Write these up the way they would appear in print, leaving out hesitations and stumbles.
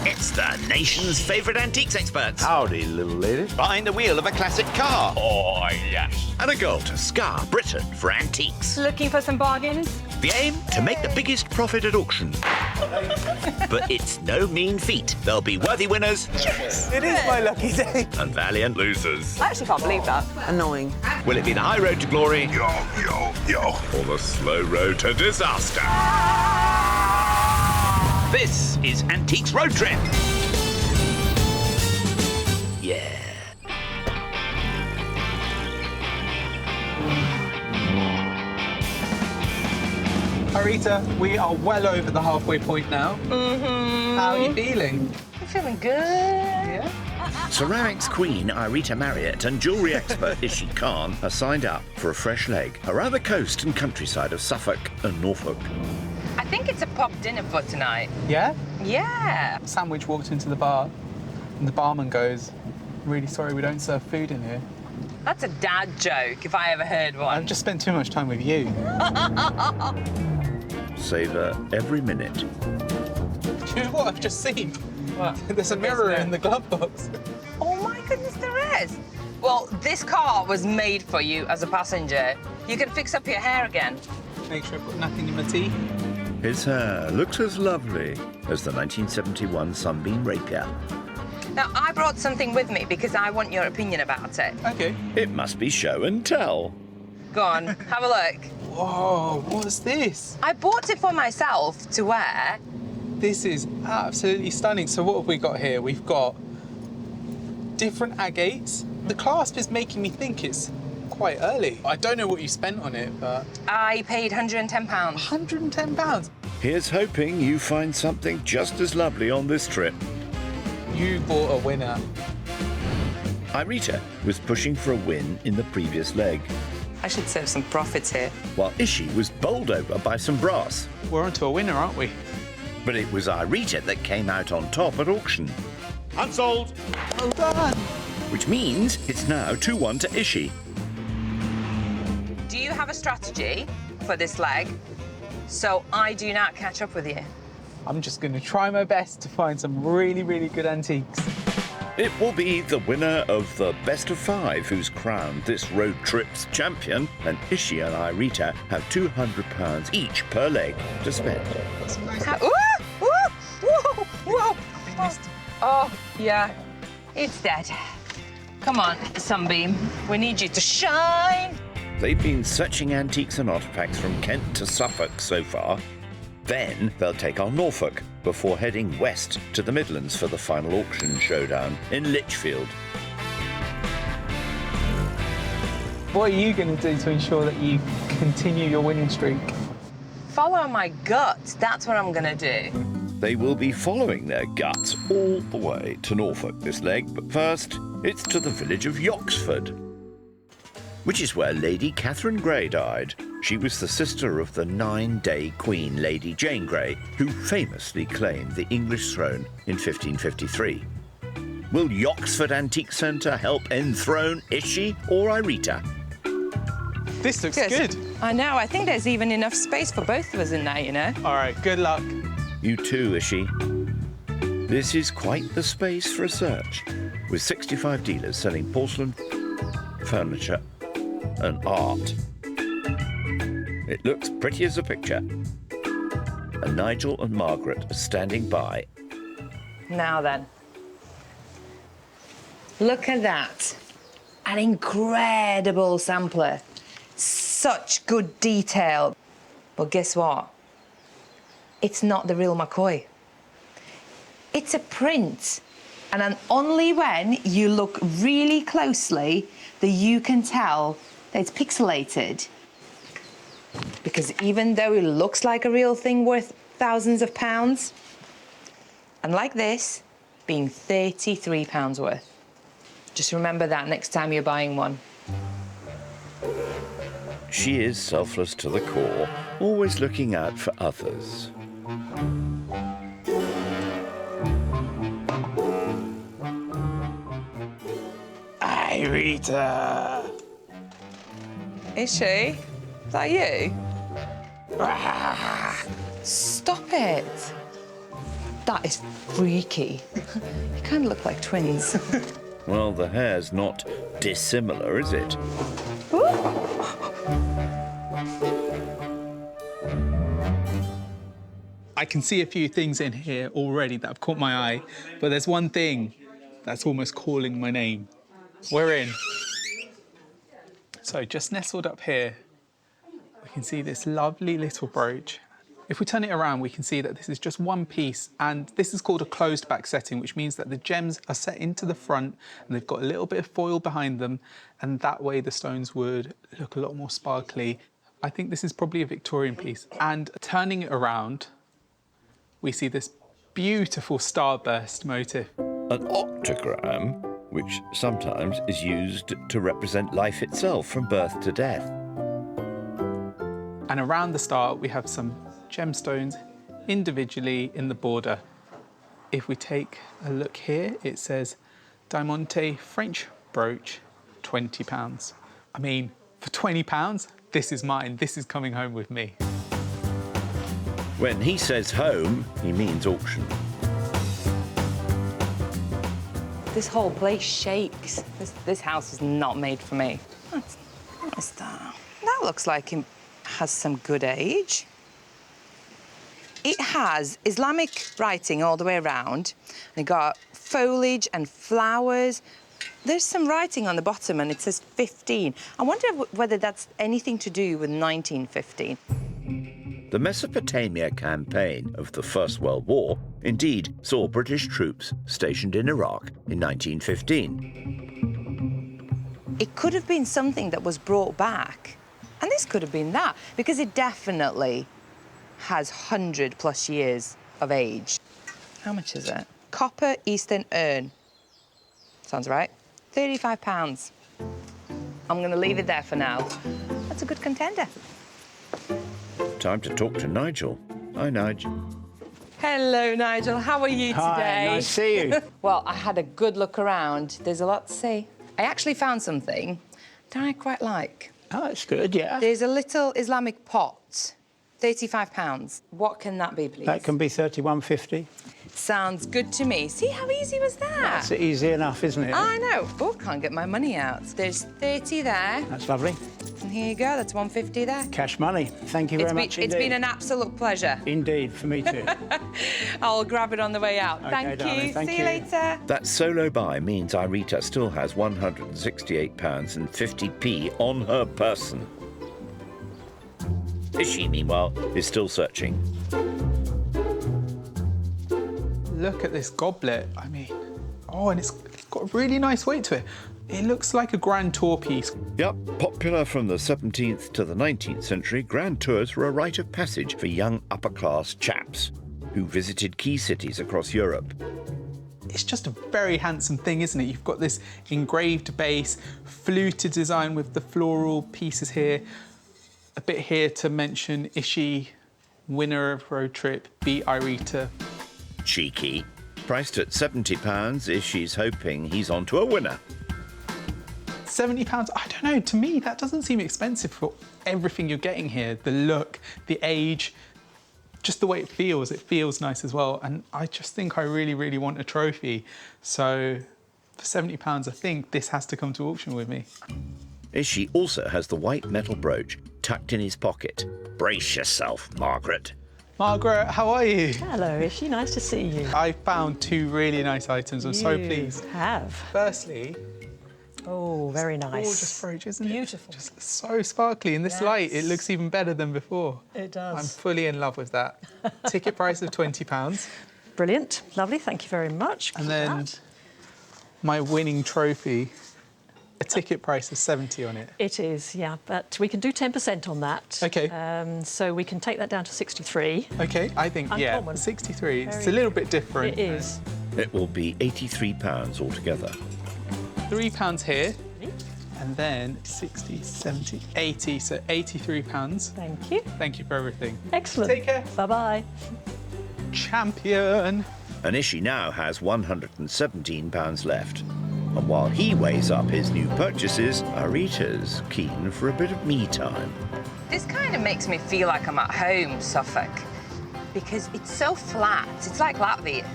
It's the nation's favourite antiques experts. Howdy, little lady. Behind the wheel of a classic car. Oh, yes. And a goal to scar Britain for antiques. Looking for some bargains? The aim? To make the biggest profit at auction. But it's no mean feat. There'll be worthy winners. Yes! It is my lucky day. And valiant losers. I actually can't believe that. Annoying. Will it be the high road to glory? Yo. Or the slow road to disaster? This is Antiques Road Trip. Yeah. Irita, we are well over the halfway point now. How are you feeling? I'm feeling good. Yeah? Ceramics queen Irita Marriott and jewellery expert Ishy Khan are signed up for a fresh leg around the coast and countryside of Suffolk and Norfolk. I think it's a pub dinner for tonight. Yeah? Yeah. Sandwich walked into the bar and the barman goes, "Really sorry, we don't serve food in here." That's a dad joke, if I ever heard one. I've just spent too much time with you. Savour every minute. Do you know what I've just seen? What? There's a mirror in the glove box. Oh my goodness, there is. Well, this car was made for you as a passenger. You can fix up your hair again. Make sure I put nothing in my tea. His hair looks as lovely as the 1971 Sunbeam Rapier. Now, I brought something with me because I want your opinion about it. Okay. It must be show and tell. Go on, have a look. Whoa, what's this? I bought it for myself to wear. This is absolutely stunning. So what have we got here? We've got different agates. The clasp is making me think it's quite early. I don't know what you spent on it, but... I paid £110. £110? Here's hoping you find something just as lovely on this trip. You bought a winner. Irita was pushing for a win in the previous leg, I should save some profits here. while Ishy was bowled over by some brass. We're onto a winner, aren't we? But it was Irita that came out on top at auction, Unsold. Well done. which means it's now 2-1 to Ishy. Do you have a strategy for this leg so I do not catch up with you? I'm just going to try my best to find some really, really good antiques. It will be the winner of the best of 5 who's crowned this road trip's champion, and Ishy and Irita have £200 each per leg to spend. Whoa. Oh, yeah, it's dead. Come on, Sunbeam. We need you to shine. They've been searching antiques and artefacts from Kent to Suffolk so far. Then they'll take on Norfolk before heading west to the Midlands for the final auction showdown in Lichfield. What are you going to do to ensure that you continue your winning streak? Follow my gut. That's what I'm gonna do. They will be following their guts all the way to Norfolk this leg, but first it's to the village of Yoxford, which is where Lady Catherine Grey died. She was the sister of the 9-day Queen, Lady Jane Grey, who famously claimed the English throne in 1553. Will Yoxford Antique Centre help enthrone Ishy or Irita? This looks good. I know. I think there's even enough space for both of us in there, you know? All right, good luck. You too, Ishy. This is quite the space for a search, with 65 dealers selling porcelain, furniture and art. It looks pretty as a picture. And Nigel and Margaret are standing by. Now then. Look at that. An incredible sampler. Such good detail. But guess what? It's not the real McCoy. It's a print. And only when you look really closely that you can tell that it's pixelated. Because even though it looks like a real thing worth thousands of pounds, unlike this, being £33 worth. Just remember that next time you're buying one. She is selfless to the core, always looking out for others. Irita. Is she? Is that you? Stop it. That is freaky. You kind of look like twins. Well, the hair's not dissimilar, is it? I can see a few things in here already that have caught my eye, but there's one thing that's almost calling my name. We're in. So just nestled up here, we can see this lovely little brooch. If we turn it around, we can see that this is just one piece, and this is called a closed back setting, which means that the gems are set into the front and they've got a little bit of foil behind them, and that way the stones would look a lot more sparkly. I think this is probably a Victorian piece. And turning it around, we see this beautiful starburst motif. An octagram, which sometimes is used to represent life itself from birth to death. And around the star, we have some gemstones individually in the border. If we take a look here, it says Diamante French brooch, £20. I mean, for £20, this is mine. This is coming home with me. When he says home, he means auction. This whole place shakes. This house is not made for me. What's that? That looks like it has some good age. It has Islamic writing all the way around. They got foliage and flowers. There's some writing on the bottom and it says 15. I wonder whether that's anything to do with 1915. The Mesopotamia campaign of the First World War indeed saw British troops stationed in Iraq in 1915. It could have been something that was brought back. And this could have been that, because it definitely has 100+ years of age. How much is it? Copper Eastern urn. Sounds right. £35. I'm going to leave it there for now. That's a good contender. Time to talk to Nigel. Hi, Nigel. Hello, Nigel. How are you today? Hi, nice to see you. Well, I had a good look around. There's a lot to see. I actually found something that I quite like. Oh, that's good, yeah. There's a little Islamic pot, £35. What can that be, please? That can be £31.50. Sounds good to me. See, how easy was that? That's easy enough, isn't it? I know. Oh, can't get my money out. There's 30 there. That's lovely. And here you go. That's 150 there. Cash money. Thank you very much indeed. It's been an absolute pleasure. Indeed, for me too. I'll grab it on the way out. Okay, Thank darling, you. thank See you you. later. That solo buy means Irita still has £168.50 on her person. Ishy, meanwhile, is still searching. Look at this goblet. I mean, oh, and it's got a really nice weight to it. It looks like a grand tour piece. Yep, popular from the 17th to the 19th century, grand tours were a rite of passage for young upper-class chaps who visited key cities across Europe. It's just a very handsome thing, isn't it? You've got this engraved base, fluted design with the floral pieces here. A bit here to mention Ishy, winner of road trip, beat Irita. Cheeky. Priced at £70, Ishy's hoping he's onto a winner. £70, I don't know, to me that doesn't seem expensive for everything you're getting here. The look, the age, just the way it feels nice as well. And I just think I really, really want a trophy. So for £70, I think this has to come to auction with me. Ishy also has the white metal brooch tucked in his pocket. Brace yourself, Margaret. Margaret, how are you? Hello, Ishy. Nice to see you. I found two really nice items. I'm so pleased. Have. Firstly, Oh, very nice. gorgeous brooch, isn't it? Beautiful. Just so sparkly. In this light, it looks even better than before. It does. I'm fully in love with that. Ticket price of £20. Brilliant. Lovely. Thank you very much. And then my winning trophy, a ticket price of 70 on it. It is, yeah, but we can do 10% on that. OK. So we can take that down to 63. OK, I think, yeah, Uncommon. 63. It's a Very- little bit different. It is. It will be £83 altogether. £3 here, and then 60, 70, 80, so £83. Thank you. Thank you for everything. Excellent. Take care. Bye-bye. Champion. And Ishy now has £117 left. And while he weighs up his new purchases, Irita's keen for a bit of me time. This kind of makes me feel like I'm at home, Suffolk. because it's so flat. It's like Latvia.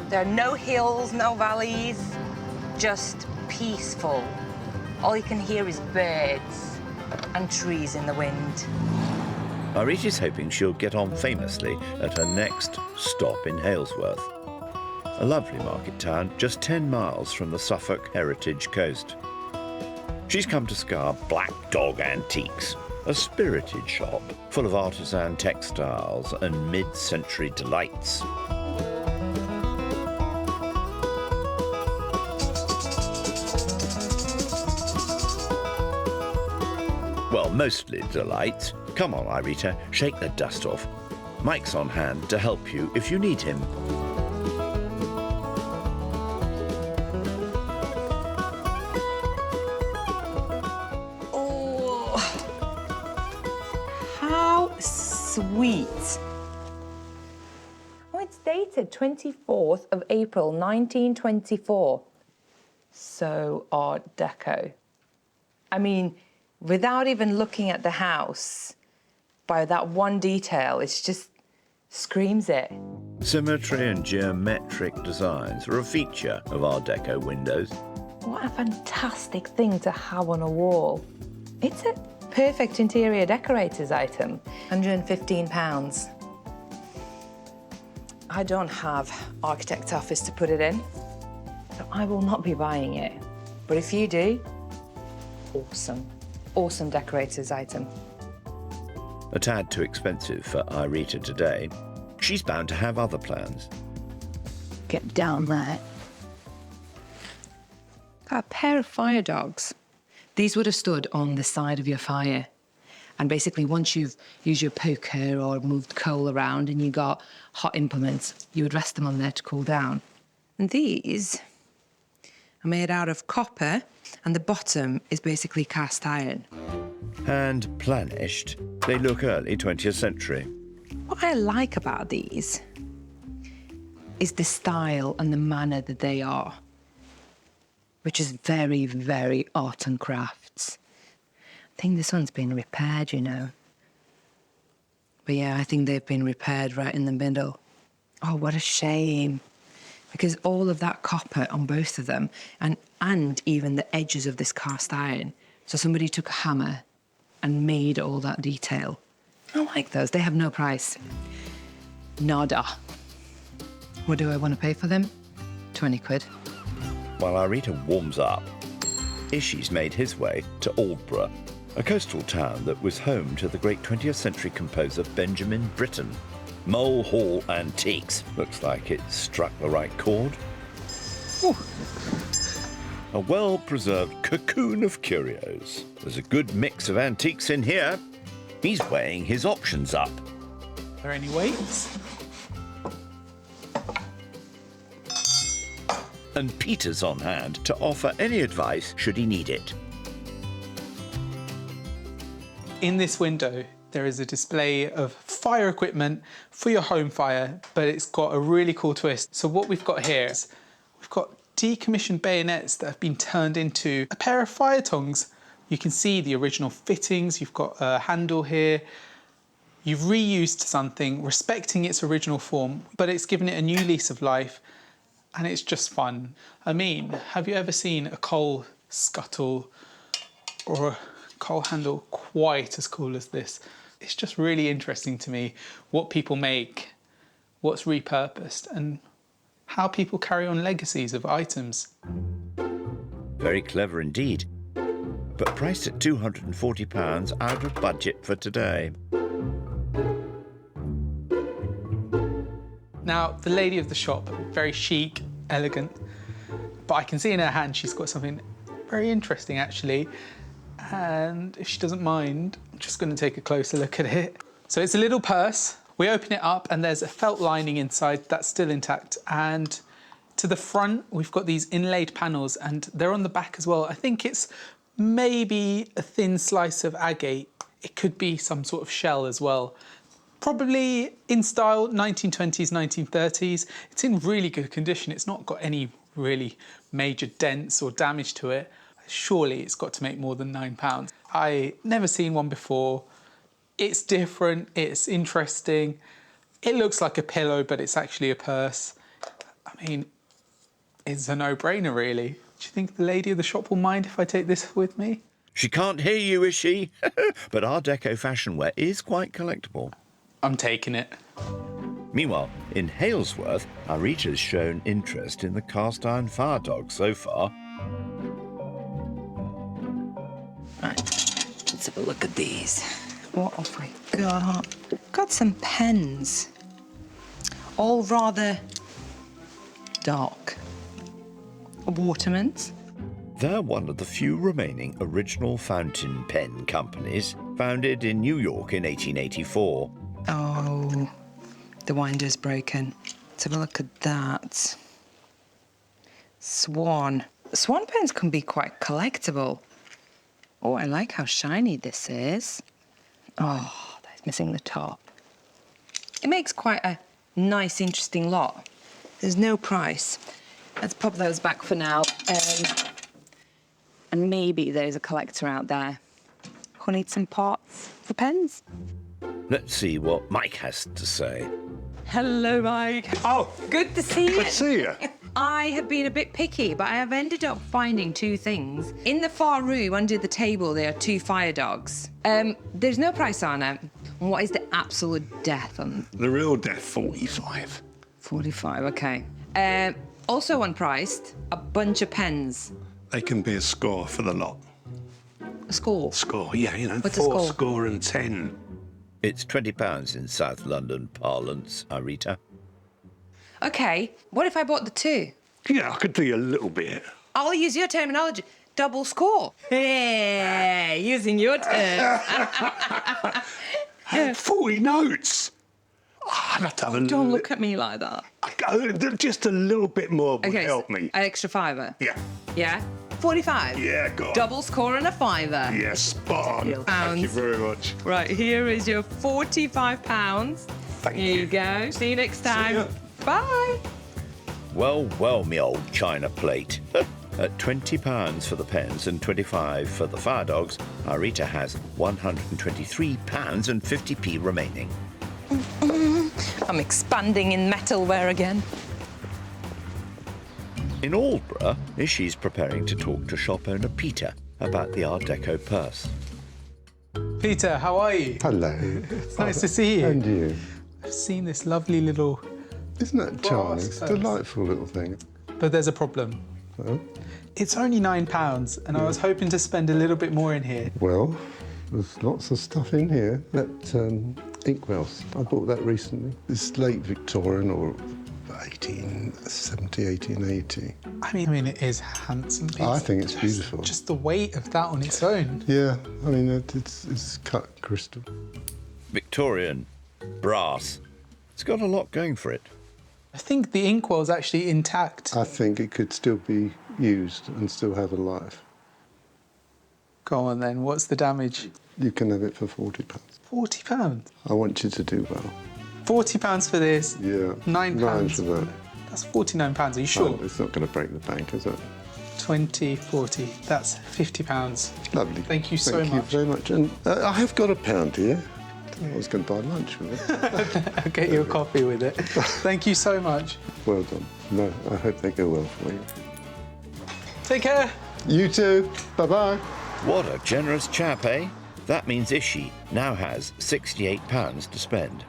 There are no hills, no valleys, just peaceful. All you can hear is birds and trees in the wind. Irita's hoping she'll get on famously at her next stop in Halesworth, a lovely market town just 10 miles from the Suffolk heritage coast. She's come to scour Black Dog Antiques, a spirited shop full of artisan textiles and mid-century delights. Well, mostly delights. Come on, Irita, shake the dust off. Mike's on hand to help you if you need him. Sweet. Oh, it's dated 24th of April, 1924. So Art Deco. I mean, without even looking at the house, by that one detail, it's just screams it. Symmetry and geometric designs are a feature of Art Deco windows. What a fantastic thing to have on a wall. It's a perfect interior decorator's item, £115. I don't have architect's office to put it in, so I will not be buying it. But if you do, awesome, awesome decorator's item. A tad too expensive for Irita today. She's bound to have other plans. Get down there. Got a pair of fire dogs. These would have stood on the side of your fire. And basically, once you've used your poker or moved coal around and you got hot implements, you would rest them on there to cool down. And these are made out of copper, and the bottom is basically cast iron. And planished, they look early 20th century. What I like about these is the style and the manner that they are, which is very, very art and crafts. I think this one's been repaired, you know. But yeah, I think they've been repaired right in the middle. Oh, what a shame. Because all of that copper on both of them, and even the edges of this cast iron. So somebody took a hammer and made all that detail. I like those. They have no price. Nada. What do I want to pay for them? 20 quid. While Irita warms up, Ishy's made his way to Aldborough, a coastal town that was home to the great 20th century composer Benjamin Britten. Mole Hall Antiques. Looks like it struck the right chord. Ooh. A well-preserved cocoon of curios. There's a good mix of antiques in here. He's weighing his options up. Are there any weights? And Peter's on hand to offer any advice should he need it. In this window, there is a display of fire equipment for your home fire, but it's got a really cool twist. So what we've got here is we've got decommissioned bayonets that have been turned into a pair of fire tongs. You can see the original fittings. You've got a handle here. You've reused something, respecting its original form, but it's given it a new lease of life, and it's just fun. I mean, have you ever seen a coal scuttle or a coal handle quite as cool as this? It's just really interesting to me what people make, what's repurposed, and how people carry on legacies of items. Very clever indeed, but priced at £240 out of budget for today. Now, the lady of the shop, very chic, elegant, but I can see in her hand she's got something very interesting actually. And if she doesn't mind, I'm just going to take a closer look at it. So it's a little purse. We open it up and there's a felt lining inside that's still intact. And to the front, we've got these inlaid panels and they're on the back as well. I think it's maybe a thin slice of agate. It could be some sort of shell as well. Probably in style, 1920s, 1930s. It's in really good condition. It's not got any really major dents or damage to it. Surely it's got to make more than £9. I never seen one before. It's different, it's interesting. It looks like a pillow, but it's actually a purse. I mean, it's a no-brainer, really. Do you think the lady of the shop will mind if I take this with me? She can't hear you, is she? But Art Deco fashion wear is quite collectible. I'm taking it. Meanwhile, in Halesworth, Irita's shown interest in the cast-iron fire dog so far. Right, let's have a look at these. What have we got? Got some pens. All rather dark. Watermans. They're one of the few remaining original fountain pen companies, founded in New York in 1884. Oh, the winder's broken. Let's have a look at that. Swan. Swan pens can be quite collectible. Oh, I like how shiny this is. Oh, that's missing the top. It makes quite a nice, interesting lot. There's no price. Let's pop those back for now. And maybe there's a collector out there who needs some parts for pens. Let's see what Mike has to say. Hello, Mike. Oh, Good to see you. good to see you. I have been a bit picky, but I have ended up finding two things. In the far room, under the table, there are two fire dogs. There's no price on it. What is the absolute death on The real death, 45. 45? Okay. Also unpriced, a bunch of pens. They can be a score for the lot. A score. Score, yeah, you know, What's a 4 score? score and 10. It's £20 in South London parlance, Irita. Okay, what if I bought the two? Yeah, I could do you a little bit. I'll use your terminology. Double score. Hey, using your term. 40 notes. Oh, I'd have to have a Don't look at me like that. Just a little bit more would Okay, help me. an extra fiver. Yeah. Yeah? 45? Yeah, go on. Double score and a fiver. Yeah, spot on. Pounds. Thank you very much. Right, here is your £45. Thank Here you you. go. See you next time. ya. Bye. Well, well, me old china plate. At £20 for the pens and £25 for the fire dogs, Irita has £123.50 remaining. I'm expanding in metalware again. In Aldborough, Ishy's preparing to talk to shop owner Peter about the Art Deco purse. Peter, how are you? Hello. It's nice to see you. And you. I've seen this lovely little... Isn't that charming? It's a purse. delightful little thing. But there's a problem. Oh, It's only £9, and I was hoping to spend a little bit more in here. well, there's lots of stuff in here. That inkwells, I bought that recently. It's late Victorian or 1870, 1880. I mean, it is a handsome piece. I think it's beautiful. Just the weight of that on its own. Yeah, I mean, it's cut crystal. Victorian, brass. It's got a lot going for it. I think the inkwell's actually intact. I think it could still be used and still have a life. Go on then, what's the damage? You can have it for £40. £40? I want you to do well. £40 for this? Yeah. £9. Nine for that. That's £49, are you sure? Oh, it's not going to break the bank, is it? 20, 40, that's £50. Lovely. Thank you so Thank you much. very much. And I have got £1 here. I was going to buy lunch with it. I'll get you a coffee with it. Thank you so much. Well done. No, I hope they go well for you. Take care. You too. Bye-bye. What a generous chap, eh? That means Ishy now has £68 to spend.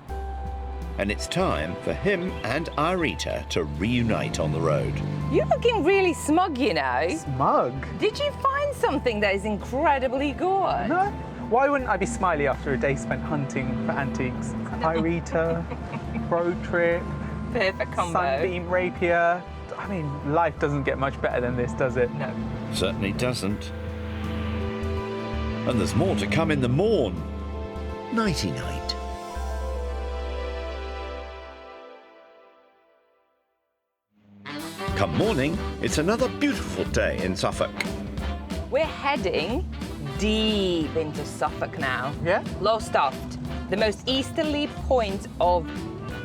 And it's time for him and Irita to reunite on the road. You're looking really smug, you know. Mug? Did you find something that is incredibly good? No. Why wouldn't I be smiley after a day spent hunting for antiques? Irita, road trip, Perfect combo. Sunbeam Rapier. I mean, life doesn't get much better than this, does it? No. Certainly doesn't. And there's more to come in the morn. Nighty-night. Come morning, it's another beautiful day in Suffolk. We're heading deep into Suffolk now. Yeah? Lowestoft, the most easterly point of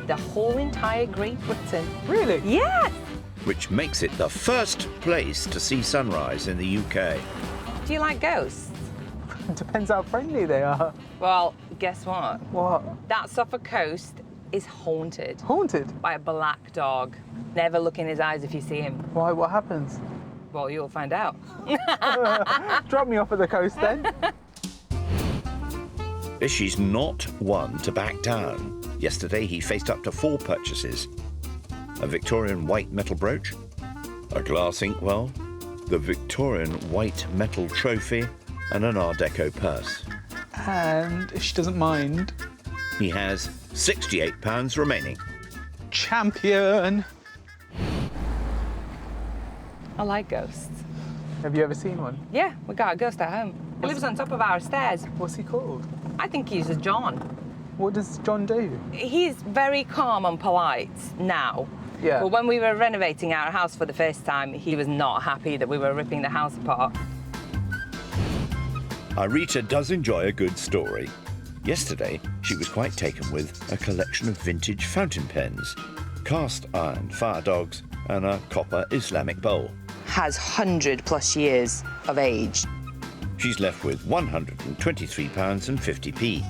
the whole entire Great Britain. Really? Yes! Which makes it the first place to see sunrise in the UK. Do you like ghosts? Depends how friendly they are. Well, guess what? What? That Suffolk coast is haunted. Haunted? By a black dog. Never look in his eyes if you see him. Why? What happens? Well, you'll find out. Drop me off at the coast then. Ishy's not one to back down. Yesterday, he faced up to 4 purchases. A Victorian white metal brooch, a glass inkwell, the Victorian white metal trophy, and an Art Deco purse. And if she doesn't mind... He has £68 remaining. Champion! I like ghosts. Have you ever seen one? Yeah, we got a ghost at home. He lives on top of our stairs. What's he called? I think he's a John. What does John do? He's very calm and polite now. Yeah. But when we were renovating our house for the first time, he was not happy that we were ripping the house apart. Irita does enjoy a good story. Yesterday, she was quite taken with a collection of vintage fountain pens, cast iron fire dogs, and a copper Islamic bowl. Has 100+ years of age. She's left with £123.50p.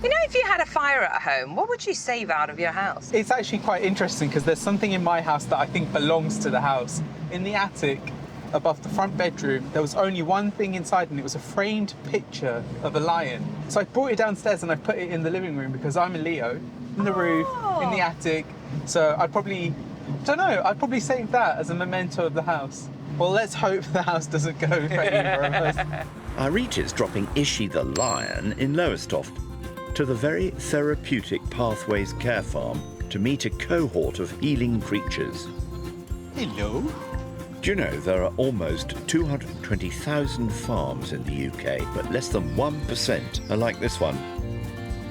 You know, if you had a fire at home, what would you save out of your house? It's actually quite interesting because there's something in my house that I think belongs to the house. In the attic, above the front bedroom, there was only one thing inside, and it was a framed picture of a lion. So I brought it downstairs and I put it in the living room because I'm a Leo. In the roof, in the attic. So I'd probably save that as a memento of the house. Well, let's hope the house doesn't go for either of us. Irita's dropping Ishy the lion in Lowestoft to the very therapeutic Pathways Care Farm to meet a cohort of healing creatures. Hello. Do you know there are almost 220,000 farms in the UK, but less than 1% are like this one?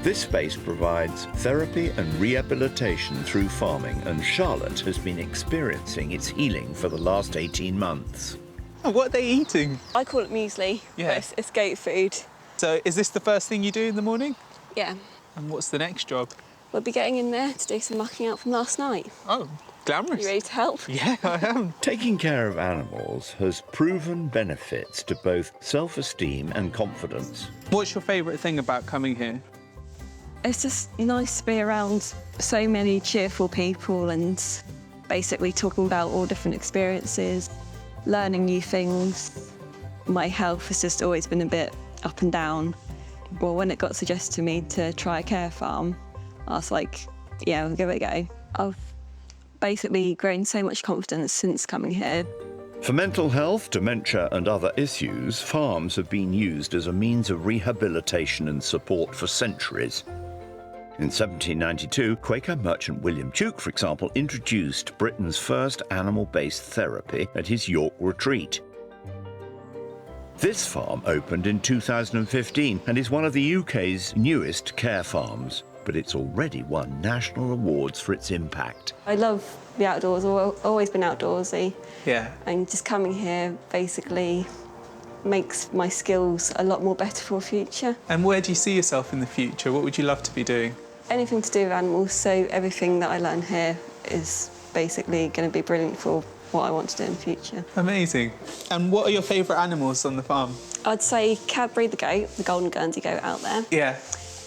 This space provides therapy and rehabilitation through farming, and Charlotte has been experiencing its healing for the last 18 months. Oh, what are they eating? I call it muesli, Yeah. but it's goat food. So is this the first thing you do in the morning? Yeah. And what's the next job? We'll be getting in there to do some mucking out from last night. Oh, glamorous. You ready to help? Yeah, I am. Taking care of animals has proven benefits to both self-esteem and confidence. What's your favourite thing about coming here? It's just nice to be around so many cheerful people and basically talking about all different experiences, learning new things. My health has just always been a bit up and down. Well, when it got suggested to me to try a care farm, I was like, yeah, I'll give it a go. I've basically grown so much confidence since coming here. For mental health, dementia and other issues, farms have been used as a means of rehabilitation and support for centuries. In 1792, Quaker merchant William Tuke, for example, introduced Britain's first animal-based therapy at his York retreat. This farm opened in 2015 and is one of the UK's newest care farms, but it's already won national awards for its impact. I love the outdoors, I've always been outdoorsy. Yeah. And just coming here basically makes my skills a lot more better for the future. And where do you see yourself in the future? What would you love to be doing? Anything to do with animals, so everything that I learn here is basically going to be brilliant for what I want to do in the future. Amazing. And what are your favourite animals on the farm? I'd say Cadbury the goat, the golden Guernsey goat out there. Yeah.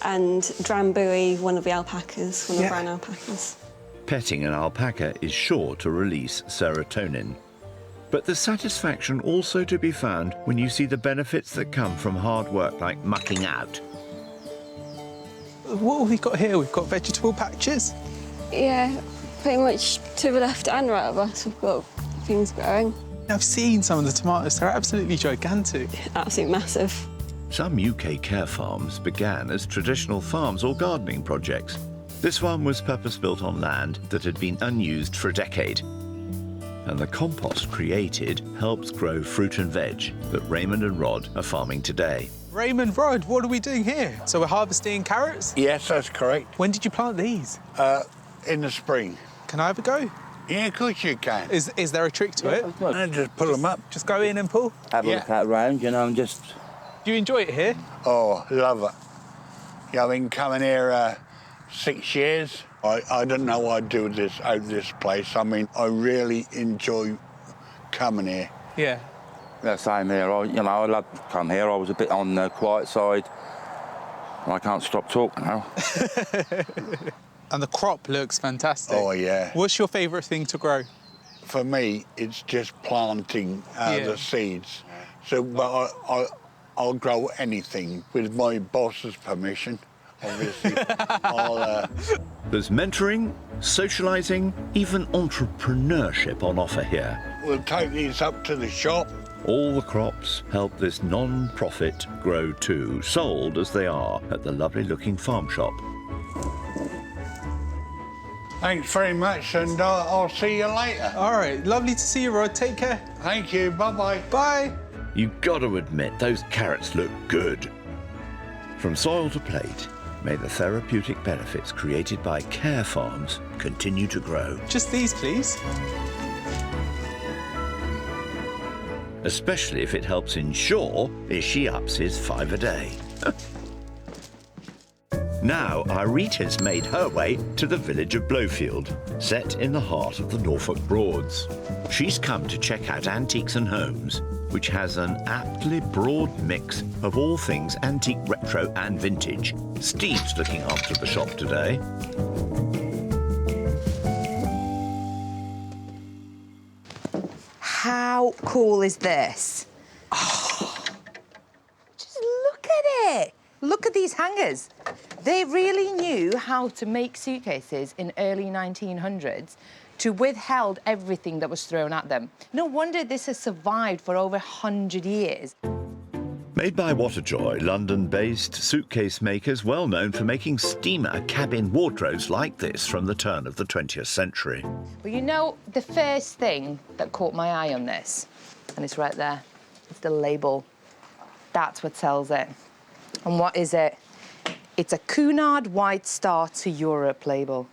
And Drambuie, one of the alpacas, one of the brown alpacas. Petting an alpaca is sure to release serotonin. But there's satisfaction also to be found when you see the benefits that come from hard work like mucking out. What have we got here? We've got vegetable patches. Yeah, pretty much to the left and right of us, we've got things growing. I've seen some of the tomatoes. They're absolutely gigantic. Absolutely massive. Some UK care farms began as traditional farms or gardening projects. This one was purpose-built on land that had been unused for a decade. And the compost created helps grow fruit and veg that Raymond and Rod are farming today. Raymond, Rod, what are we doing here? So we're harvesting carrots? Yes, that's correct. When did you plant these? In the spring. Can I have a go? Yeah, of course you can. Is there a trick to it? No, just pull them up. Just go in and pull? Have a look at around, you know, and just... Do you enjoy it here? Oh, love it. Yeah, I've been coming here 6 years. I don't know what I'd do with this place. I mean, I really enjoy coming here. Yeah. Yeah, same here. I love to come here. I was a bit on the quiet side. I can't stop talking now. And the crop looks fantastic. Oh, yeah. What's your favourite thing to grow? For me, it's just planting the seeds. So, but I'll grow anything with my boss's permission, obviously. There's mentoring, socialising, even entrepreneurship on offer here. We'll take these up to the shop. All the crops help this non-profit grow too, sold as they are at the lovely-looking farm shop. Thanks very much, and I'll see you later. All right, lovely to see you, Rod. Take care. Thank you. Bye-bye. Bye. You've got to admit, those carrots look good. From soil to plate, may the therapeutic benefits created by Care Farms continue to grow. Just these, please. Especially if it helps ensure Ishy ups his 5 a day. Now, Irita's made her way to the village of Blowfield, set in the heart of the Norfolk Broads. She's come to check out Antiques and Homes, which has an aptly broad mix of all things antique, retro and vintage. Steve's looking after the shop today. How cool is this? Oh, just look at it. Look at these hangers. They really knew how to make suitcases in early 1900s to withhold everything that was thrown at them. No wonder this has survived for over 100 years. Made by Waterjoy, London-based suitcase makers well known for making steamer cabin wardrobes like this from the turn of the 20th century. Well, you know, the first thing that caught my eye on this, and it's right there, it's the label. That's what sells it. And what is it? It's a Cunard White Star to Europe label.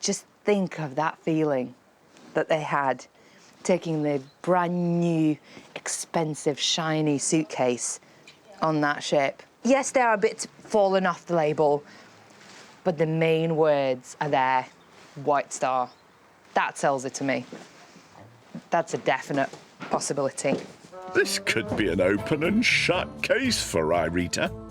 Just think of that feeling that they had taking the brand new, expensive, shiny suitcase on that ship. Yes, they are a bit fallen off the label, but the main words are there, White Star. That sells it to me. That's a definite possibility. This could be an open and shut case for Irita.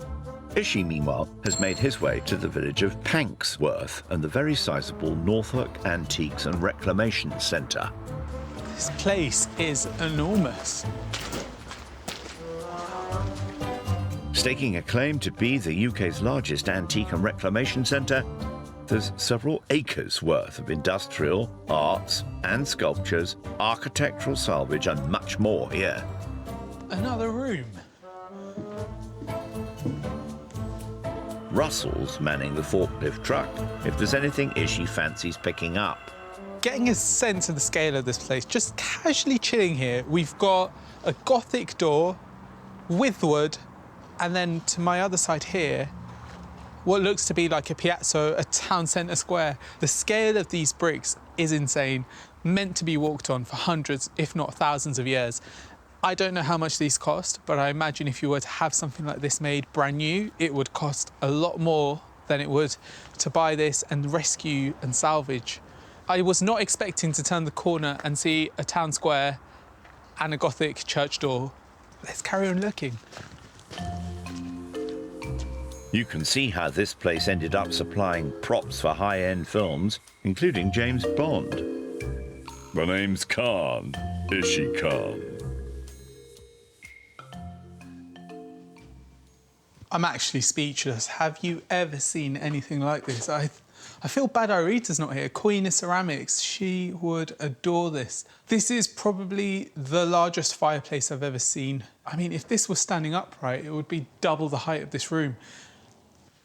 Ishy, meanwhile, has made his way to the village of Panksworth and the very sizable Norfolk Antiques and Reclamation Centre. This place is enormous. Staking a claim to be the UK's largest antique and reclamation centre, there's several acres worth of industrial, arts and sculptures, architectural salvage and much more here. Another room. Russell's manning the forklift truck if there's anything Ishy fancies picking up. Getting a sense of the scale of this place, just casually chilling here, we've got a Gothic door with wood, and then to my other side here, what looks to be like a piazza, a town centre square. The scale of these bricks is insane, meant to be walked on for hundreds, if not thousands of years. I don't know how much these cost, but I imagine if you were to have something like this made brand new, it would cost a lot more than it would to buy this and rescue and salvage. I was not expecting to turn the corner and see a town square and a Gothic church door. Let's carry on looking. You can see how this place ended up supplying props for high-end films, including James Bond. My name's Khan, Ishy Khan. I'm actually speechless. Have you ever seen anything like this? I feel bad Irita's not here. Queen of Ceramics, she would adore this. This is probably the largest fireplace I've ever seen. I mean, if this was standing upright, it would be double the height of this room.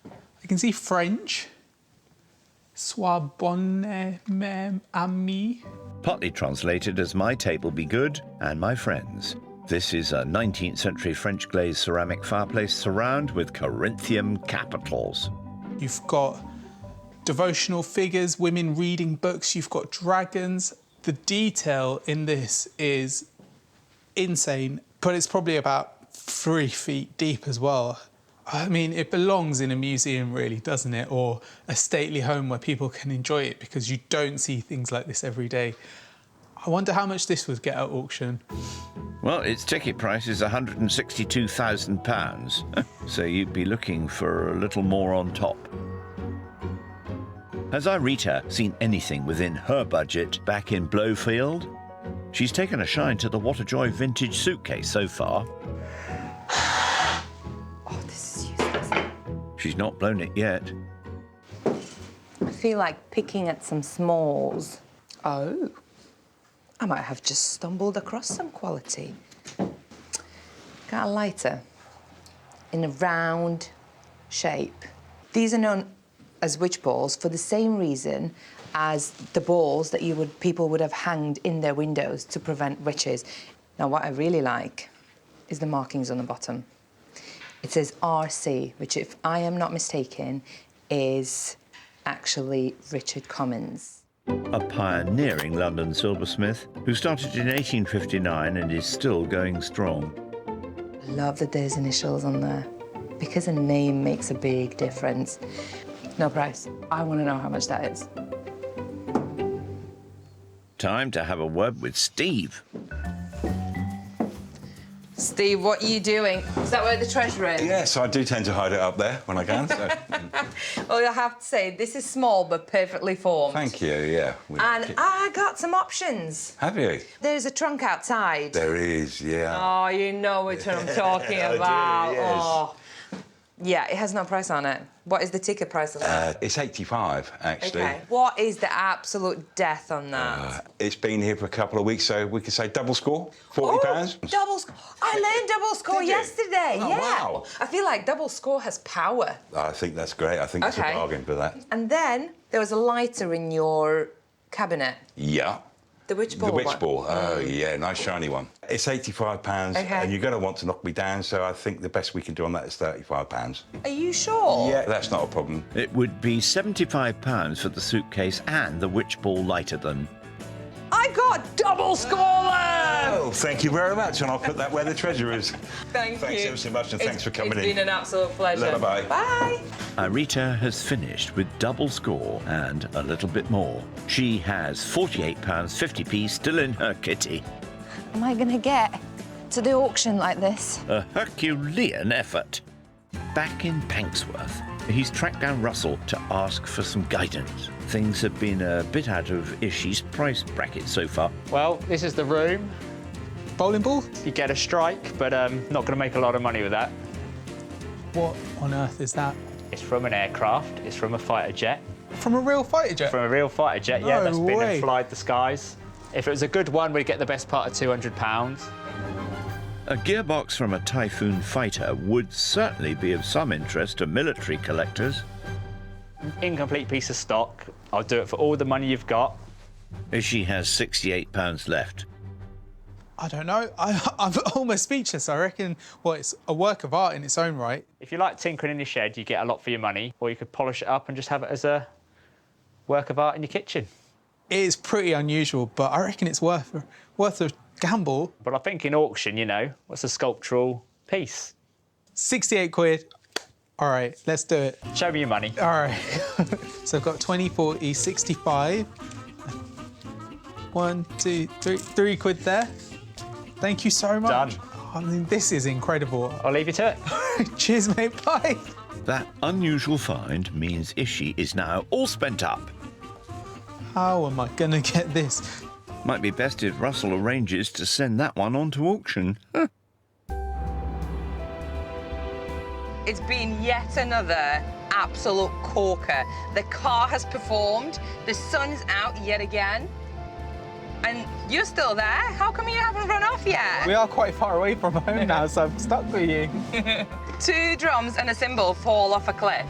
I can see French. Sois bonne ami. Partly translated as my table be good and my friends. This is a 19th century French glazed ceramic fireplace surround with Corinthian capitals. You've got devotional figures, women reading books, you've got dragons. The detail in this is insane, but it's probably about 3 feet deep as well. I mean, it belongs in a museum really, doesn't it? Or a stately home where people can enjoy it, because you don't see things like this every day. I wonder how much this would get at auction. Well, its ticket price is £162,000, so you'd be looking for a little more on top. Has Irita seen anything within her budget back in Blowfield? She's taken a shine to the What a Joy vintage suitcase so far. Oh, this is useless. She's not blown it yet. I feel like picking at some smalls. Oh. I might have just stumbled across some quality. Got a lighter in a round shape. These are known as witch balls for the same reason as the balls that people would have hanged in their windows to prevent witches. Now, what I really like is the markings on the bottom. It says RC, which, if I am not mistaken, is actually Richard Commons. A pioneering London silversmith who started in 1859 and is still going strong. I love that there's initials on there, because a name makes a big difference. No price. I want to know how much that is. Time to have a word with Steve. Steve, what are you doing? Is that where the treasure is? Yes, I do tend to hide it up there when I can. So. Well, I have to say, this is small but perfectly formed. Thank you, yeah. And I got some options. Have you? There's a trunk outside. There is, yeah. Oh, you know what I'm talking about. I do, yes. Oh. Yeah, it has no price on it. What is the ticket price on that? It's 85, actually. Okay. What is the absolute death on that? It's been here for a couple of weeks, so we could say double score, £40. Double score. I learned double score Did you? yesterday. Oh, yeah. wow. I feel like double score has power. I think that's great. I think it's a bargain for that. And then there was a lighter in your cabinet. Yeah. The witch ball. The witch one. ball. Oh, yeah, nice shiny one. It's £85, and you're going to want to knock me down, so I think the best we can do on that is £35. Are you sure? Yeah, that's not a problem. It would be £75 for the suitcase and the witch ball lighter than. I got double score left! Oh, thank you very much, and I'll put that where the treasure is. Thanks Thanks ever so much, and thanks for coming in. It's been an absolute pleasure. Bye-bye. Bye. Irita has finished with double score and a little bit more. She has £48.50 still in her kitty. Am I going to get to the auction like this? A Herculean effort. Back in Panksworth, he's tracked down Russell to ask for some guidance. Things have been a bit out of Ishy's price bracket so far. Well, this is the room. Bowling ball? You get a strike, but not going to make a lot of money with that. What on earth is that? It's from an aircraft. It's from a fighter jet. From a real fighter jet? From a real fighter jet, yeah, No that's been way. and flied the skies. If it was a good one, we'd get the best part of £200. A gearbox from a Typhoon fighter would certainly be of some interest to military collectors. Incomplete piece of stock. I'll do it for all the money you've got. Ishy has £68 left. I don't know. I'm almost speechless. I reckon, well, it's a work of art in its own right. If you like tinkering in your shed, you get a lot for your money, or you could polish it up and just have it as a work of art in your kitchen. It is pretty unusual, but I reckon it's worth a gamble. But I think in auction, you know, what's a sculptural piece? 68 quid. All right, let's do it. Show me your money. All right. So I've got 20, 40, 65. 1, 2, 3, 3 quid there. Thank you so much. Done. I mean, this is incredible. I'll leave you to it. Cheers, mate. Bye. That unusual find means Ishy is now all spent up. How am I gonna get this? Might be best if Russell arranges to send that one on to auction. It's been yet another absolute corker. The car has performed, the sun's out yet again, and you're still there? How come you haven't run off yet? We are quite far away from home now, so I'm stuck with you. 2 drums and a cymbal fall off a cliff.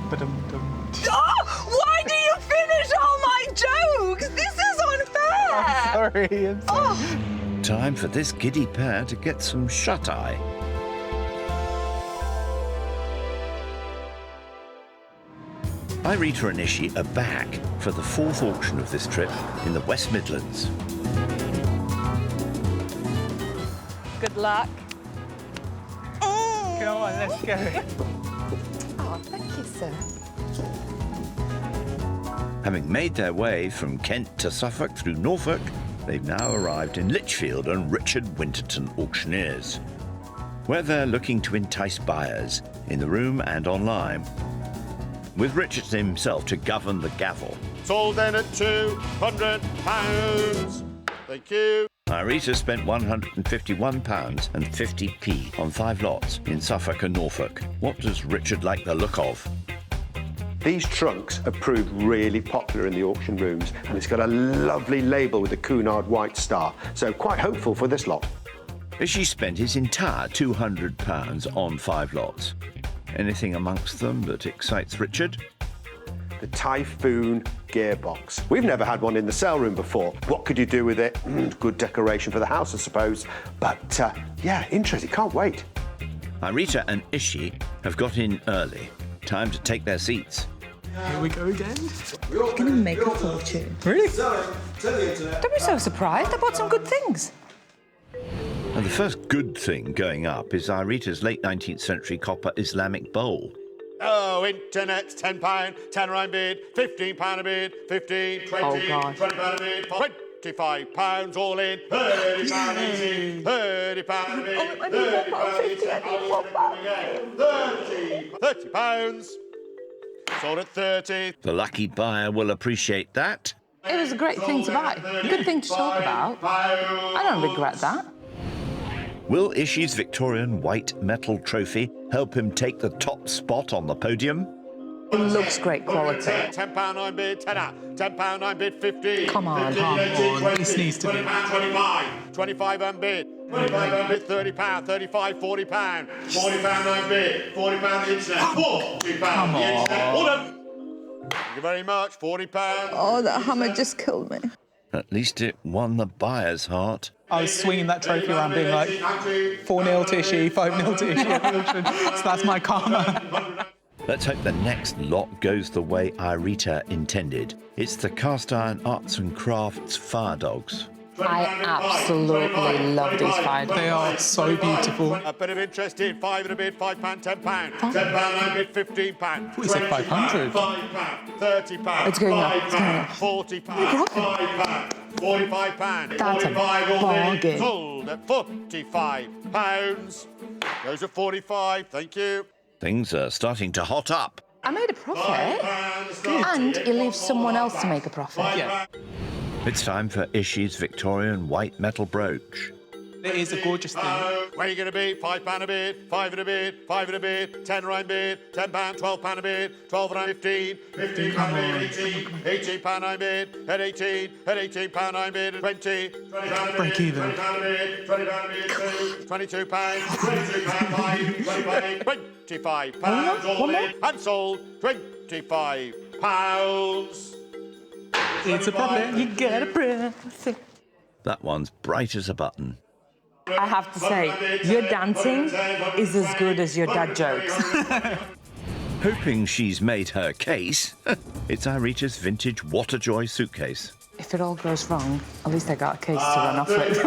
Ba-dum-dum. Oh, why do you finish all my jokes? This is unfair. I'm sorry. I'm sorry. Oh. Time for this giddy pair to get some shut-eye. Irita and Ishy are back for the 4th auction of this trip in the West Midlands. Good luck. Come on, let's go. Oh, thank you, sir. Having made their way from Kent to Suffolk through Norfolk, They've now arrived in Lichfield and Richard Winterton Auctioneers, where they're looking to entice buyers in the room and online, with Richard himself to govern the gavel. Sold then at £200. Thank you. Irita spent £151.50 on 5 lots in Suffolk and Norfolk. What does Richard like the look of? These trunks have proved really popular in the auction rooms, and it's got a lovely label with the Cunard white star, so quite hopeful for this lot. She spent his entire £200 on 5 lots. Anything amongst them that excites Richard? The Typhoon gearbox. We've never had one in the sale room before. What could you do with it? Good decoration for the house, I suppose. But, yeah, interesting. Can't wait. Irita and Ishy have got in early. Time to take their seats. Here we go again. You're going to make a fortune. Really? Don't be so surprised. I bought some good things. And the first good thing going up is Irita's late 19th century copper Islamic bowl. Oh, internet's £10, £10 bid, £15 a bid, 15, 20, Oh, God. £20 a bid, £25 all in, £30 easy, £30 a bid, £30. Sold at 30. The lucky buyer will appreciate that. It was a great thing to buy. Good thing to talk about. I don't regret that. Will Ishy's Victorian white metal trophy help him take the top spot on the podium? It looks great quality. £10 9 bid, tenner. £10 9 bid, 15. Come on, 15, come 18, on. 20, This needs to be. £20, 25. £25 bid. £25 bid, £30. 35, £40. £40 9 bid. £40 the internet. £40 the internet. Hold on. Thank you very much. £40. Oh, that hammer just killed me. At least it won the buyer's heart. I was swinging that trophy around being like 4-0 to Ishy, 5-0 to Ishy at the auction. So that's my karma. Let's hope the next lot goes the way Irita intended. It's the cast iron arts and crafts fire dogs. I absolutely love these fire dogs. They are so beautiful. A bit of interest in £5 and a bid, £5, £10. £10 9 bid, £15. We said 500. £5, £30. It's going up, it's going up. £40. £5. £45. That's a bargain. Sold at £45. Goes at 45. Thank you. Things are starting to hot up. I made a profit. And it leaves someone else to make a profit. Yeah. It's time for Ishy's Victorian white metal brooch. It is a gorgeous thing. Where are you going to be? £5 a bid, £5 and a bid, £5 and a bid, £10 bid, £10, £12 a bid, £12 and a 15, £15 a bid, £18 a bid, at 18, at £18 a bid, at 20, £20 a bid, Break even. £20 a bid, £20 a bid, £22, £22, £25, all in, and sold, £25. It's a profit. You get a profit. That one's bright as a button. I have to say, your dancing is as good as your dad jokes. Hoping she's made her case, it's Irita's vintage Waterjoy suitcase. If it all goes wrong, at least I got a case to run off with.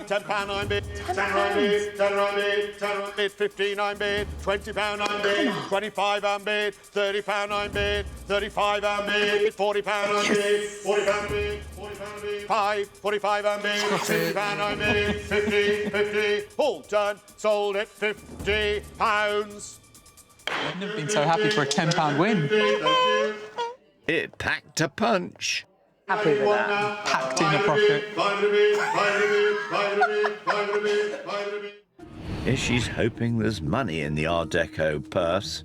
£10 9 bid, £10 bid, £10 bid, £10 bid, £15 bid, £20 9 bid, £25 bid, £30 9 bid, £35 bid, £40 9 bid, £40 bid, £40 bid, £45 bid, £50 9 bid, 50, all done, sold at £50. I've never been so happy for a £10 win. It packed a punch. Happy with that. Packed in a profit. Ishy's hoping there's money in the Art Deco purse.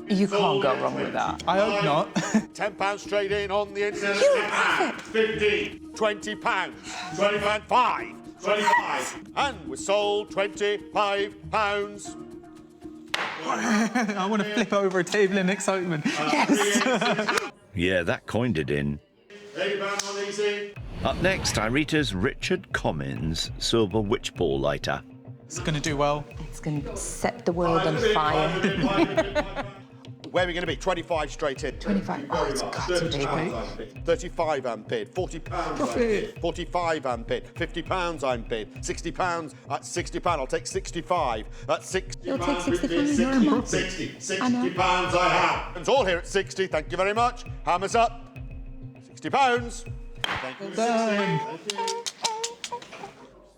You can't go wrong with that. I hope not. £10 straight in on the internet. £10, 15, £20, £20, 5, 25, and we're sold £25. I want to flip over a table in excitement. Yes! Yeah, that coined it in. £80 on easy. Up next, Irita's Richard Commins silver witch ball lighter. It's going to do well. It's going to set the world on fire. Where are we going to be? 25 straight in. 25. Oh, it's got to be. 35 I'm bid. £40 I'm bid. 45 I'm bid. £50 I'm bid. £60 at £60. I'll take 65. At 60. You'll take 65. 60 pounds I have. It's all here at 60. Thank you very much. Hammers up. £60. Well done.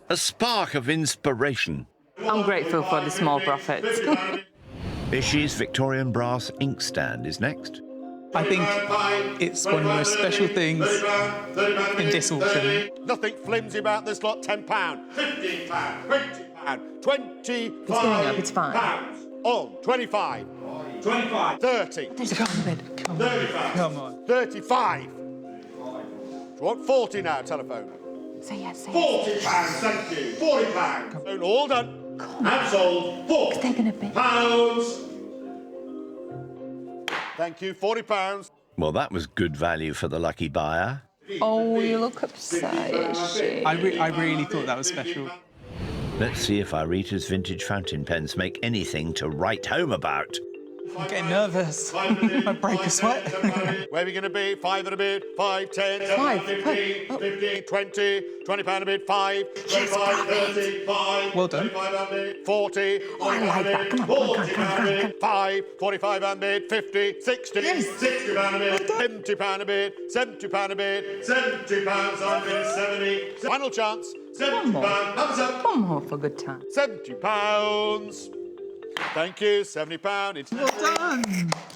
A spark of inspiration. I'm grateful for the small profits. Ishy's Victorian brass inkstand is next. I think it's one of the most special things in this auction. Nothing flimsy about this lot. £10, £15, £20, £25. It's going up, it's fine. Pounds. On 25, 25, 30. Come on, come on. 35. Come on. 35. Do you want 40 now, telephone? Say yes, say £40, thank you. £40. All done. And sold. It's taken a bit. £40. Thank you, £40. Well, that was good value for the lucky buyer. Oh, you look upset, Ishy. I really thought that was special. Let's see if Irita's vintage fountain pens make anything to write home about. I'm getting nervous. I break a sweat. Where are we going to be? 5 and a bit, 5, 10, 5, 15, 15, 20, £20 a bit, 5, 25, 30, 5, Well done. 25 and a bit, 40, Oh, I like that. Come on, come on, come on. 5, 45 and a bit, 50, 60, £60 a bit, £70 a bit, £70 a bit, £70 on bit, 70. Final chance, £70. Thumbs up. One more for good time. £70. Thank you, £70. It's Well done.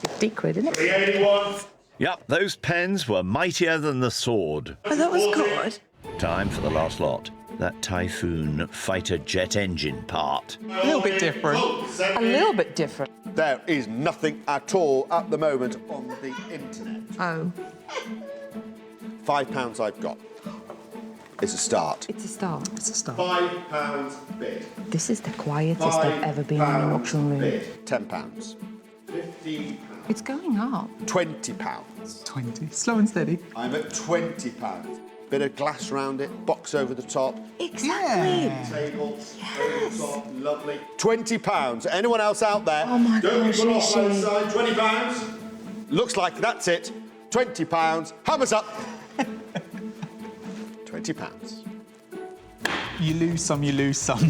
50 quid, isn't it? 81. Yep, those pens were mightier than the sword. Oh, that was good. Time for the last lot. That Typhoon fighter jet engine part. A little bit different. A little bit different. There is nothing at all at the moment on the internet. Oh, £5 I've got. It's a start. it's a start. It's a start. £5 bid. This is the quietest I've ever been in an auction room. Bid. £10. £15. It's going up. £20. 20. Slow and steady. I'm at £20. Bit of glass round it, box over the top. Exactly. Table over the top, lovely. £20. Anyone else out there? Oh my Don't gosh, be put off by the Ishy. side. £20. Looks like that's it. £20. Hammers up. £20. You lose some, you lose some.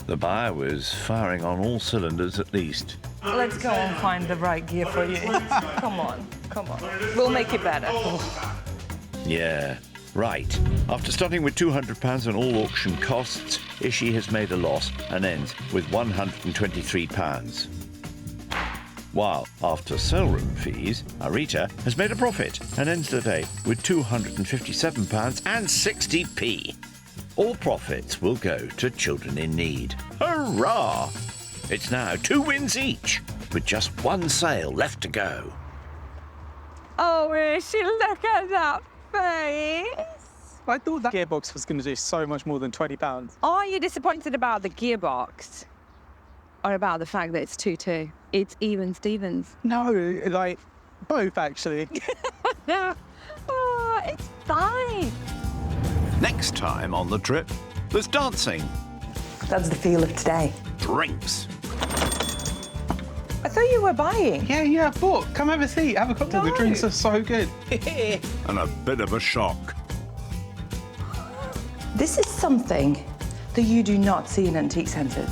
The buyer was firing on all cylinders at least. Let's go and find the right gear for you. Come on, come on. We'll make it better. Yeah, right. After starting with £200 on all auction costs, Ishy has made a loss and ends with £123. While, after sale room fees, Irita has made a profit and ends the day with £257 and 60p. All profits will go to children in need. Hurrah! It's now 2 wins each, with just one sale left to go. Oh, Ishy, look at that face. I thought that gearbox was going to do so much more than £20. Are you disappointed about the gearbox? Or about the fact that it's 2-2? It's even Stevens. No, like, both actually. Oh, it's fine. Next time on the trip, there's dancing, That's the feel of today. drinks, I thought you were buying. Yeah, I bought. Come have a seat, have a cocktail. The drinks are so good. and a bit of a shock. This is something that you do not see in antique centres.